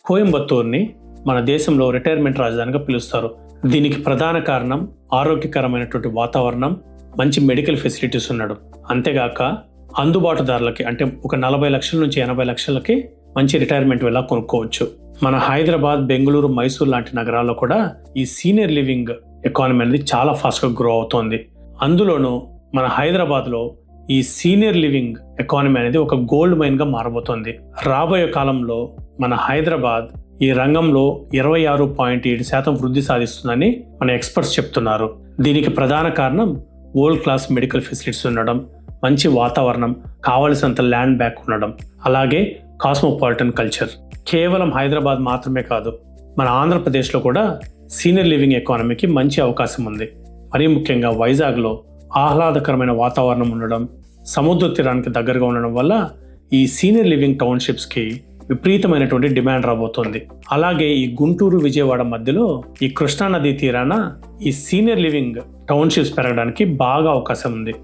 కోయంబత్తూరుని మన దేశంలో రిటైర్మెంట్ రాజధానిగా పిలుస్తారు. దీనికి ప్రధాన కారణం ఆరోగ్యకరమైనటువంటి వాతావరణం, మంచి మెడికల్ ఫెసిలిటీస్ ఉండడం. అంతేగాక అందుబాటుదారులకి అంటే ఒక 40 లక్షల నుంచి 80 లక్షలకి మంచి రిటైర్మెంట్ వెళ్ళా కొనుక్కోవచ్చు. మన హైదరాబాద్, బెంగళూరు, మైసూర్ లాంటి నగరాల్లో కూడా ఈ సీనియర్ లివింగ్ ఎకానమీ అనేది చాలా ఫాస్ట్గా గ్రో అవుతోంది. అందులోనూ మన హైదరాబాద్లో ఈ సీనియర్ లివింగ్ ఎకానమీ అనేది ఒక గోల్డ్ మైన్గా మారబోతోంది. రాబోయే కాలంలో మన హైదరాబాద్ ఈ రంగంలో 26.7% వృద్ధి సాధిస్తుందని మన ఎక్స్పర్ట్స్ చెప్తున్నారు. దీనికి ప్రధాన కారణం వరల్డ్ క్లాస్ మెడికల్ ఫెసిలిటీస్ ఉండడం, మంచి వాతావరణం, కావలసినంత ల్యాండ్ బ్యాంక్ ఉండడం, అలాగే కాస్మోపాలిటన్ కల్చర్. కేవలం హైదరాబాద్ మాత్రమే కాదు, మన ఆంధ్రప్రదేశ్లో కూడా సీనియర్ లివింగ్ ఎకానమీకి మంచి అవకాశం ఉంది. మరీ ముఖ్యంగా వైజాగ్లో ఆహ్లాదకరమైన వాతావరణం ఉండడం, సముద్ర తీరానికి దగ్గరగా ఉండడం వల్ల ఈ సీనియర్ లివింగ్ టౌన్షిప్స్కి విపరీతమైనటువంటి డిమాండ్ రాబోతోంది. అలాగే ఈ గుంటూరు, విజయవాడ మధ్యలో ఈ కృష్ణానదీ తీరాన ఈ సీనియర్ లివింగ్ టౌన్షిప్స్ పెరగడానికి బాగా అవకాశం ఉంది.